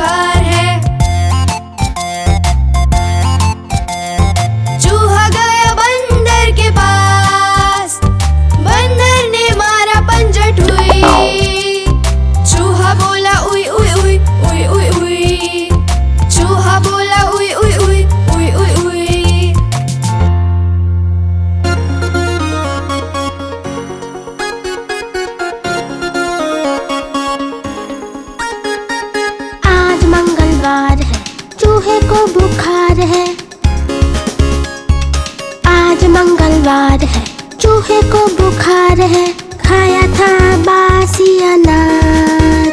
बुखार है। चूहा गया बंदर के पास, बंदर ने मारा पंजा ठुई। चूहा बोला उई उई उई उई उई उई। चूहा बोला उई उई उई उई उई उई। आज मंगलवार है, चूहे को बुखार है। आज मंगलवार है, चूहे को बुखार है। खाया था बासी अनार,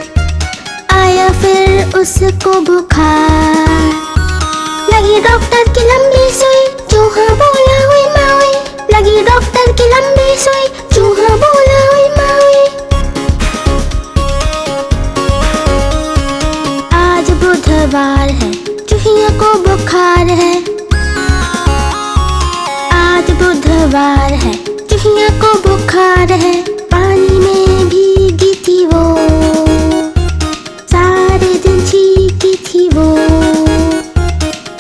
आया फिर उसको बुखार। लगी डॉक्टर की लंबी सुई, चूहा बोला हुई माई। लगी डॉक्टर की लंबी सुई, चूहा बोला हुई माई। आज बुधवार है, चूहिया को बुखार है। आज बुधवार है, चूहिया को बुखार है। पानी में भीगी थी वो, सारे दिन छींकी थी वो।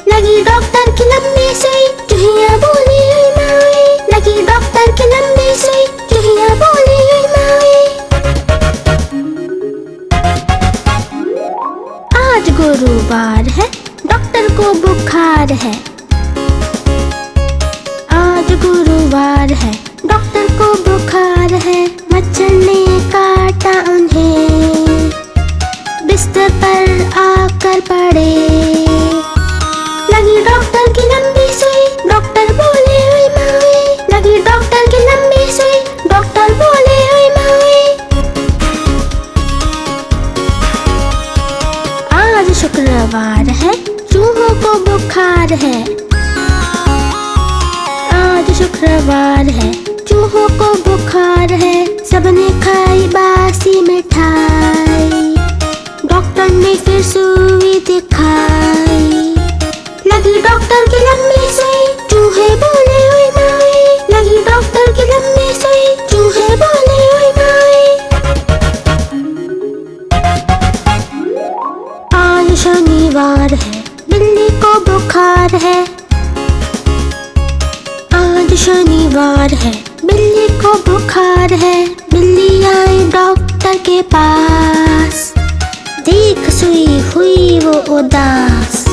लगी डॉक्टर की लंबी सुई, चूहिया बोली हुई माई। लगी डॉक्टर की लंबी सुई, चूहिया बोली हुई माई। आज गुरुवार है, डॉक्टर को बुखार है। आज गुरुवार है, डॉक्टर को बुखार है। मच्छर ने काटा उन्हें, बिस्तर पर आकर पड़े। लगी डॉक्टर की लंबी सुई, डॉक्टर बोले हुई माई। लगी डॉक्टर की लंबी सुई, डॉक्टर बोले हुई माई। आज शुक्रवार है, चूहों को बुखार है। आज शुक्रवार है, चूहों को बुखार है। सबने खाई बासी मिठाई, डॉक्टर ने फिर सुई दिखाई। लगी डॉक्टर की लंबी सुई, चूहे बोले हुई माई। लगी डॉक्टर की लंबी सुई, चूहे बोले हुई माई। आज शनिवार है, बिल्ली को बुखार है। आज शनिवार है, बिल्ली को बुखार है। बिल्ली आई डॉक्टर के पास, देख सुई हुई वो उदास।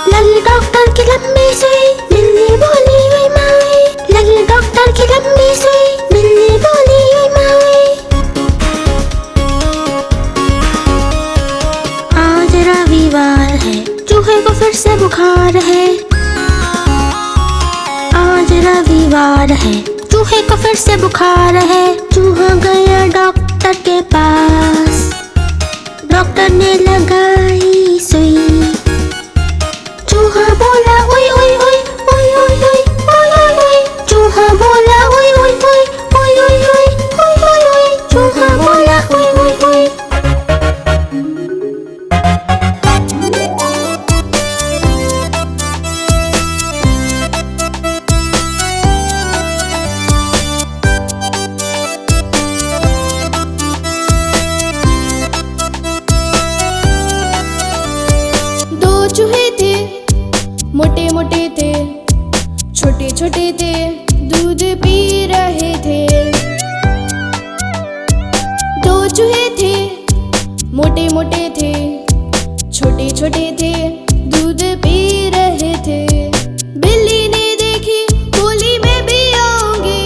लगी डॉक्टर की लंबी सुई, बिल्ली बोली हुई माई। लगी डॉक्टर की लंबी सुई, बिल्ली बोली हुई माई। आज रविवार है, चूहे को फिर से बुखार है। आज रविवार है, चूहे को फिर से बुखार है। चूहा गया डॉक्टर के पास, डॉक्टर ने लगाई सुई। चूहा बोला उई उई उई उई उई उई उई उई उई। चूहा बोला उई उई उई उई उई उई उई उई उई। चूहा बोला उई उई उई। दो चूहे थे, मोटे मोटे थे, छोटे छोटे थे, दूध पी रहे थे। दो चूहे थे, मोटे मोटे थे, छोटे छोटे थे, दूध पी रहे थे। बिल्ली ने देखी, बोली मैं भी आऊंगी।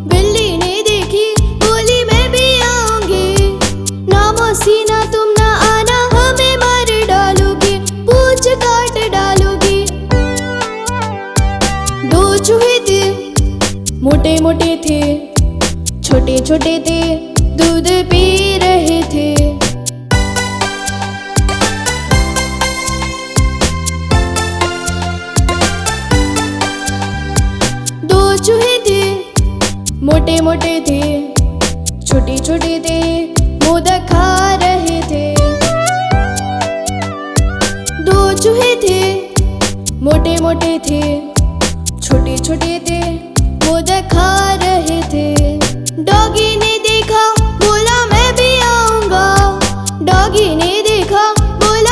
बिल्ली ने देखी, बोली मैं भी आऊंगी। ना मौसी ना तुम ना आना, हमें मार डालोगी, पूंछ काट डालोगी। दो चूहे थे, मोटे मोटे थे, छोटे छोटे थे, दूध पी रहे थे। दो चूहे थे, मोटे मोटे थे, छोटे छोटे थे, मोदक खा रहे थे। दो चूहे थे, मोटे मोटे थे, छोटे छोटे थे, मोदक खा रहे थे। डॉगी ने देखा, बोला मैं भी आऊंगा। डॉगी ने देखा, बोला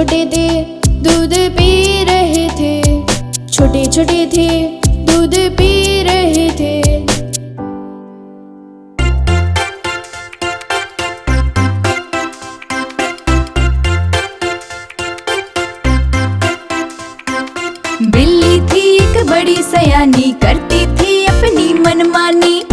छोटे थे दूध पी रहे थे, छोटे छोटे थे दूध पी रहे थे। बिल्ली थी एक बड़ी सयानी, करती थी अपनी मनमानी।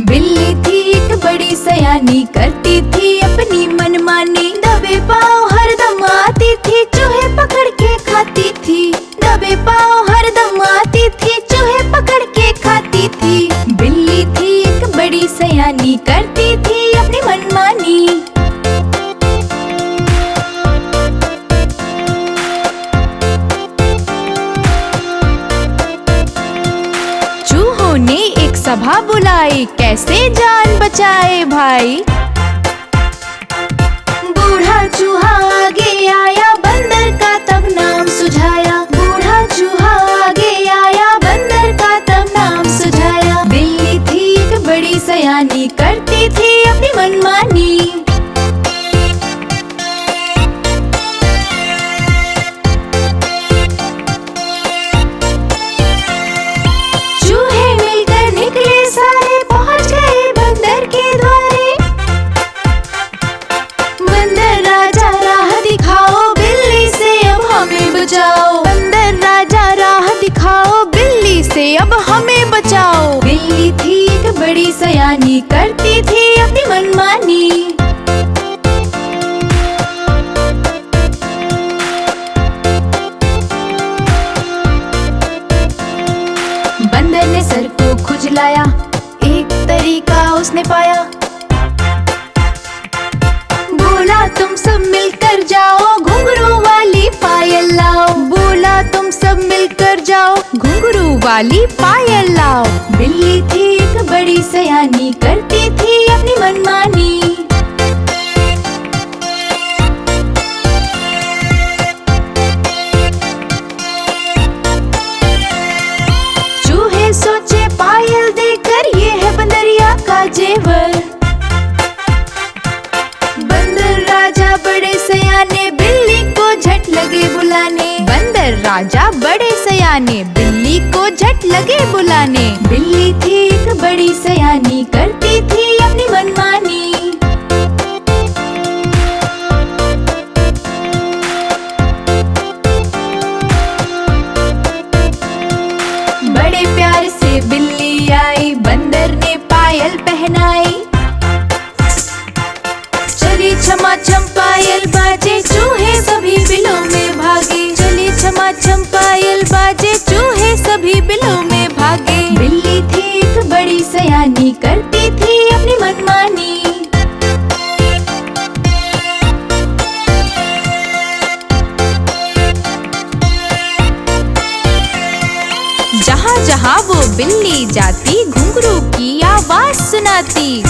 बिल्ली थी एक बड़ी सयानी, करती थी अपनी मनमानी। दबे पाँव हरदम आती थी, चूहे पकड़ के खाती थी। दबे पाँव हरदम आती थी, चूहे पकड़ के खाती थी। बिल्ली थी एक बड़ी सयानी, करती थी अपनी मनमानी। चूहों ने एक सभा बुलाई, कैसे जान बचाए भाई। बूढ़ा चूहा आगे आया, बंदर का तब नाम सुझाया। बूढ़ा चूहा आगे आया, बंदर का तब नाम सुझाया। बिल्ली थी एक बड़ी सयानी, करती थी अपनी मनमानी। अब हमें बचाओ। बिल्ली थी एक बड़ी सयानी, करती थी अपनी मनमानी। बंदर ने सर को खुजलाया, एक तरीका उसने पाया। बोला तुम सब मिलकर जाओ, घुंघरू वाली पायल लाओ। बोला तुम सब मिलकर जाओ, घुंघरू वाली पायल लाओ। बिल्ली थी एक बड़ी सयानी, करती थी अपनी मनमानी। चूहे सोचे पायल देकर ये है बंदरिया का जेवर। बंदर राजा बड़े सयाने, बिल्ली को झट लगे बुलाने। बंदर राजा बड़े सयाने, बिल्ली को झट लगे बुलाने। बिल्ली थी एक बड़ी सयानी, करती थी अपनी मनमानी। बड़े प्यार से बिल्ली आई, बंदर ने पायल पहनाई। चली छमाछम पायल बाजे, चूहे सभी बिलों में भागे। चली छमाछम पायल बाजे, चूहे सभी बिलों में भागे। बिल्ली थी एक बड़ी सयानी, करती थी अपनी मनमानी। जहाँ जहाँ वो बिल्ली जाती, घुंघरू की आवाज सुनाती।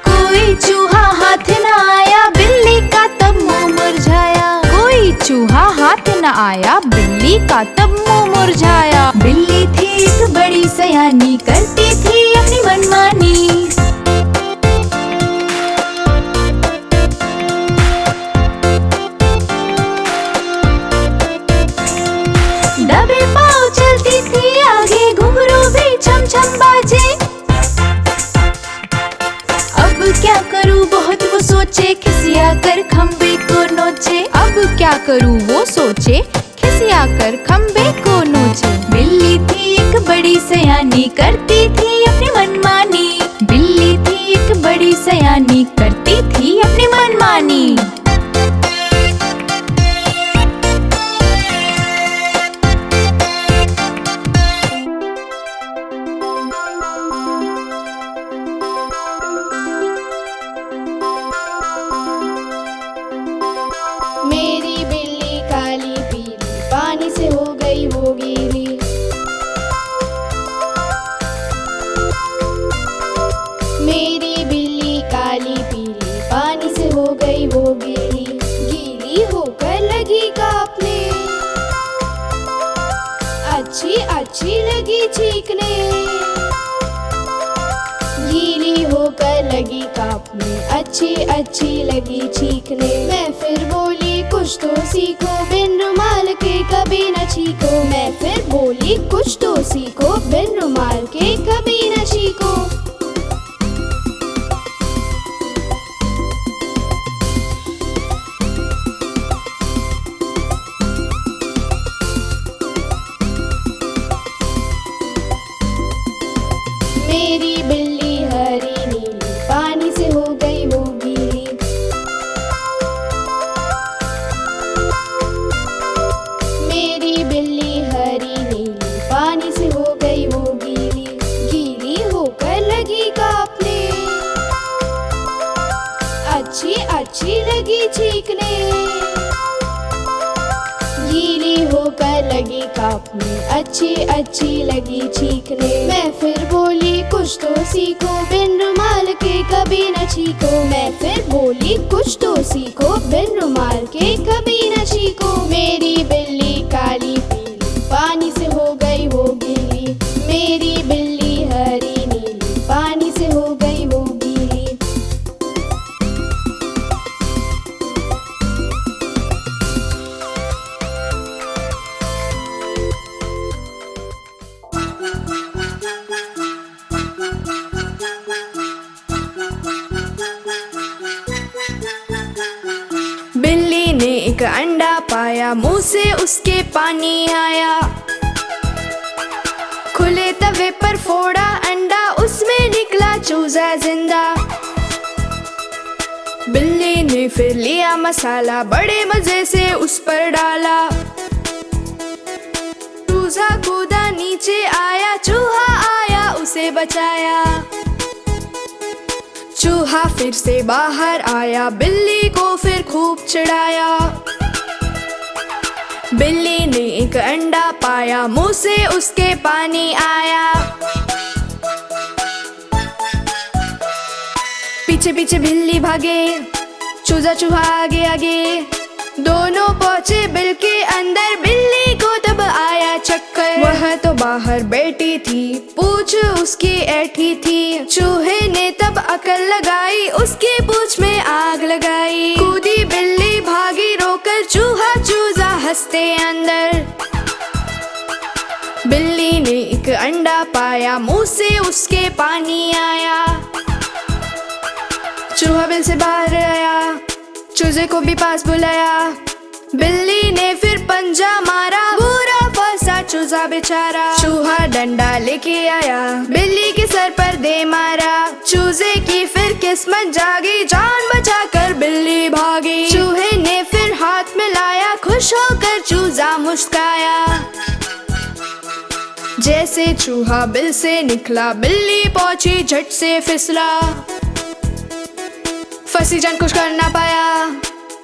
कोई चूहा हाथ न आया, बिल्ली का तब मुंह मुरझाया। कोई चूहा हाथ न आया, बिल्ली का तब मुंह मुरझाया। बिल्ली थी एक बड़ी सयानी, करती थी अपनी मनमानी। दबे पाँव चलती थी आगे, घुंघरू भी छम छम बाजे। अब क्या करूँ बहुत वो सोचे, खिसिया कर खम्बे को नोचे। अब क्या करूँ वो सोचे, खिसिया कर खम्बे को नोचे। बिल्ली थी एक बड़ी सयानी, करती थी अपनी मनमानी। बिल्ली थी एक बड़ी सयानी, करती थी अपनी मनमानी। मेरी बिल्ली काली पीली, पानी से हो गई वो गीली। मेरी बिल्ली काली पीली, लगी काँपने, अच्छी अच्छी लगी चीखने। मैं फिर बोली कुछ तो सीखो, बिन रुमाल के कभी न छीको। मैं फिर बोली कुछ तो सीखो, बिन रुमाल के कभी न छीको। मेरी बिल्ली हरी नीली, पानी से हो गई वो गीली। मेरी बिल्ली हरी नीली, पानी से हो गई वो गीली। गीली होकर लगी काँपने, अच्छी अच्छी लगी चीखने। गीली होकर लगी काँपने, अच्छी अच्छी लगी चीखने। मैं फिर बोली कुछ तो सीखो, बिन रुमाल के कभी न छीको। मैं फिर बोली कुछ तो सीखो, बिन रुमाल के कभी न छीको। मेरी बिल्ली काली पीली, पानी से हो गई वो गीली। मेरी बिल्ली हरी नीली, पानी से हो गई वो गीली। बिल्ली ने एक अंडा पाया, मुंह से उसके पानी आया। खुले तवे पर फोड़ा अंडा, उसमें निकला चूजा जिंदा। बिल्ली ने फिर लिया मसाला, बड़े मजे से उस पर डाला। चूजा कूदा नीचे आया, चूहा आया उसे बचाया। चूहा फिर से बाहर आया, बिल्ली को फिर खूब चिढ़ाया। बिल्ली ने एक अंडा पाया, मुंह से उसके पानी आया। पीछे पीछे बिल्ली भागे, चूजा चूहा आगे आगे। दोनों पहुंचे बिल के अंदर, बिल्ली को तब आया चक्कर। वह तो बाहर बैठी थी, पूंछ उसकी ऐठी थी। चूहे ने तब अकल लगाई, उसकी पूंछ में आग लगाई। कूदी बिल्ली भागी रोकर, चूहा चूजा हंसते अंदर। बिल्ली ने एक अंडा पाया, मुंह से उसके पानी आया। चूहा बिल से बाहर आया, चूजे को भी पास बुलाया। बिल्ली ने फिर पंजा मारा, बुरा फंसा चूजा बेचारा। चूहा डंडा लेके आया, बिल्ली के सर पर दे मारा। चूजे की फिर किस्मत जागी, जान बचाकर बिल्ली भागी। चूहे ने फिर हाथ मिलाया, खुश होकर चूजा मुस्काया। जैसे चूहा बिल से निकला, बिल्ली पहुंची झट से फिसला। फंसी जान कुछ कर ना पाया,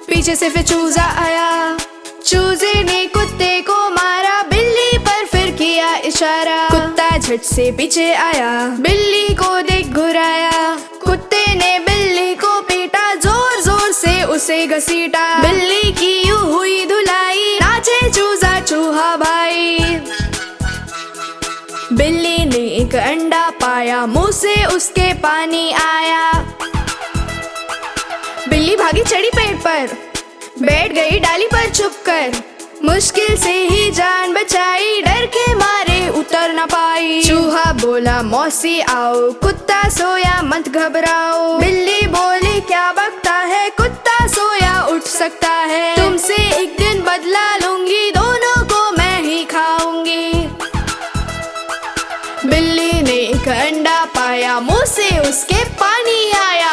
पीछे से फिर चूजा आया। चूजे ने कुत्ते को मारा, बिल्ली पर फिर किया इशारा। कुत्ता झट से पीछे आया, बिल्ली को देख घुराया। कुत्ते ने बिल्ली को पीटा, जोर जोर से उसे घसीटा। बिल्ली की यूं हुई धुलाई, नाचे चूजा चूहा भाई। बिल्ली ने एक अंडा पाया, मुंह से उसके पानी आया। बिल्ली भागी चढ़ी पेड़ पर, बैठ गई डाली पर छुपकर। मुश्किल से ही जान बचाई, डर के मारे उतर न पाई। चूहा बोला मौसी आओ, कुत्ता सोया मत घबराओ। बिल्ली बोली क्या बकता है, कुत्ता सोया उठ सकता है। तुमसे एक दिन बदला लूंगी, दोनों को मैं ही खाऊंगी। बिल्ली ने एक अंडा पाया, मुंह से उसके पानी आया।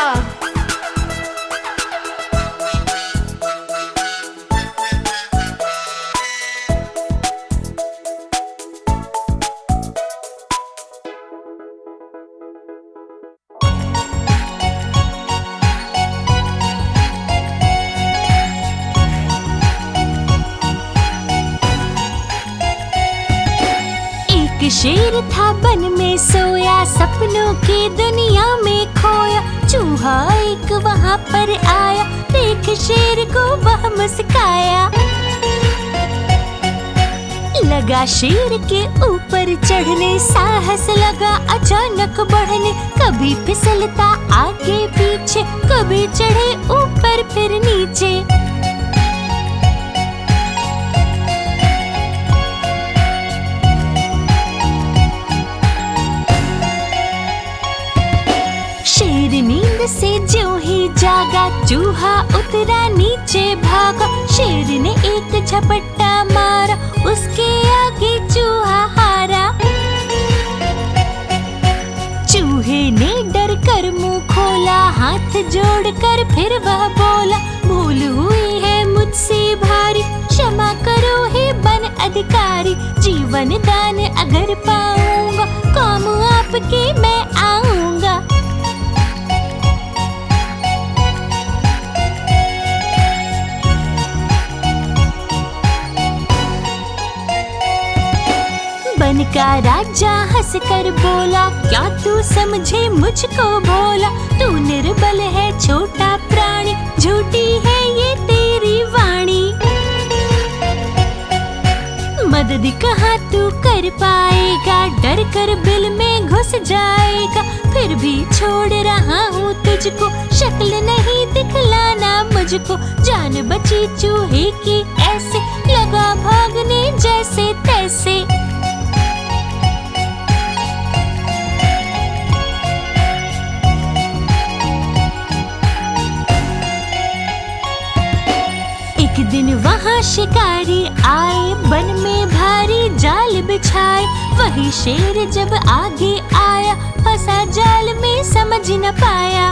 शेर था बन में सोया, सपनों की दुनिया में खोया। चूहा एक वहाँ पर आया, देख शेर को वह मुस्काया। लगा शेर के ऊपर चढ़ने, साहस लगा अचानक बढ़ने। कभी फिसलता आगे पीछे, कभी चढ़े ऊपर फिर नीचे। शेर नींद से ज्यों ही जागा, चूहा उतरा नीचे भागा। शेर ने एक झपट्टा मारा, उसके आगे चूहा हारा। चूहे ने डर कर मुंह खोला, हाथ जोड़कर फिर वह बोला, भूल हुई है मुझसे भारी, क्षमा करो हे वन अधिकारी। जीवन दान अगर पाऊंगा, काम आपके मैं आऊंगा। वन का राजा हंस कर बोला, क्या तू समझे मुझको भोला। तू निर्बल है छोटा प्राणी, झूठी है ये तेरी वाणी। मदद कहाँ तू कर पाएगा, डर कर बिल में घुस जाएगा। फिर भी छोड़ रहा हूँ तुझको, शक्ल नहीं दिखलाना मुझको। जान बची चूहे की ऐसे, लगा भागने जैसे तैसे। एक दिन वहाँ शिकारी आए, वन में भारी जाल बिछाए। वही शेर जब आगे आया, फंसा जाल में समझ न पाया।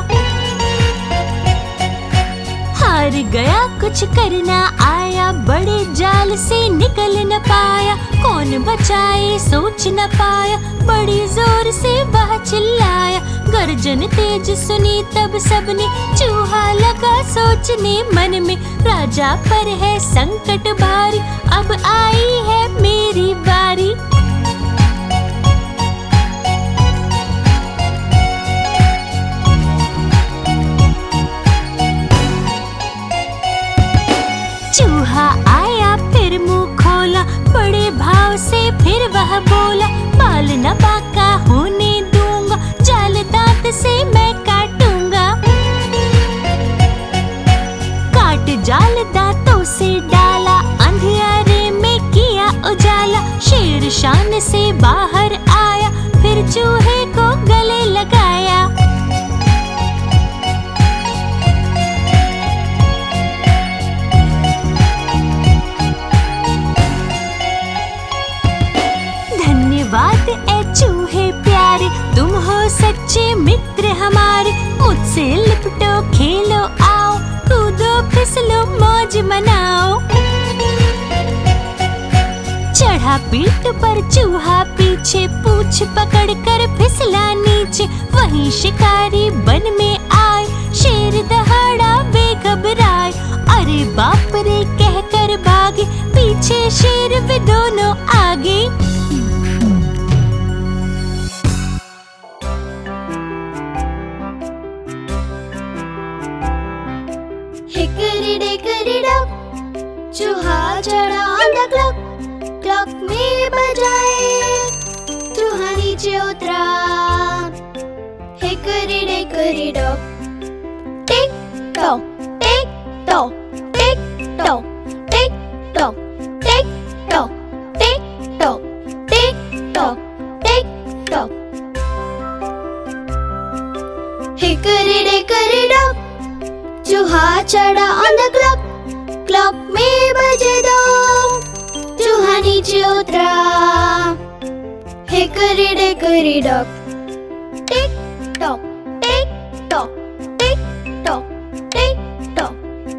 हार गया कुछ करना आया, बड़े जाल से निकल न पाया। कौन बचाए सोच न पाया, बड़ी जोर से वह चिल्लाया। गर्जन तेज सुनी तब सबने, चूहा लगा सोचने मन में। राजा पर है संकट भारी, अब आई है मेरी बारी। चूहा आया फिर मुंह खोला, बड़े भाव से फिर वह बोला, बाल न बांका होने दूंगा, जाल दांत से मैं काटूंगा। काट जाल दांतों से डाला, अंधियारे में किया उजाला। शेर शान से बाहर आया, फिर चूहे को गले लगाया। धन्यवाद ऐ चूहे प्यारे, तुम हो सच्चे मित्र हमारे। मुझसे लिपटो खेलो आओ, कूदो फिसलो मौज मनाओ। चढ़ा पीठ पर चूहा पीछे, पूछ पकड़ कर फिसला नीचे। वहीं शिकारी वन में आए, शेर दहाड़ा वे घबराए। अरे बाप रे कहकर भागे, पीछे शेर वे दोनों आगे। हिकरी डिकरी डॉग, चूहा चढ़ा ऑन द क्लॉक। क्लॉक में बजाए, चूहा नीचे उतरा। Hickory dickory dock, tick tock tick tock tick tock tick tock tick tock tick tock tick tock tick tock. Hickory dickory dock, चूहा चढ़ा ऑन द क्लॉक। क्लॉक में बजे दो, चूहा नीचे उतरा। Hickory dickory dock, tick tock tick tock tick tock tick tock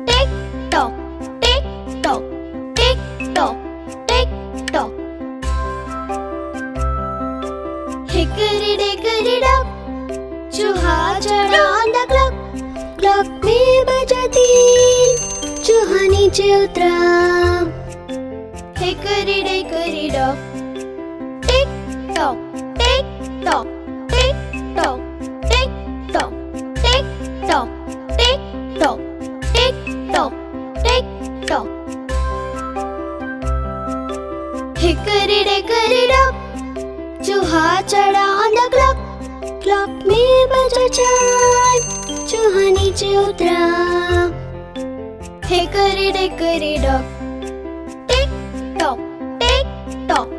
tick tock tick tock tick tock tick tock. Hickory dickory dock, चूहा चढ़ा ऑन द क्लॉक। क्लॉक में बजा तीन, चूहा नीचे उतरा। Hickory dickory dock, tick tock tick tock tick tock tick tock tick tock tick tock tick tock tick tock. उतरा। Hickory dickory dock, tick tock tick talk.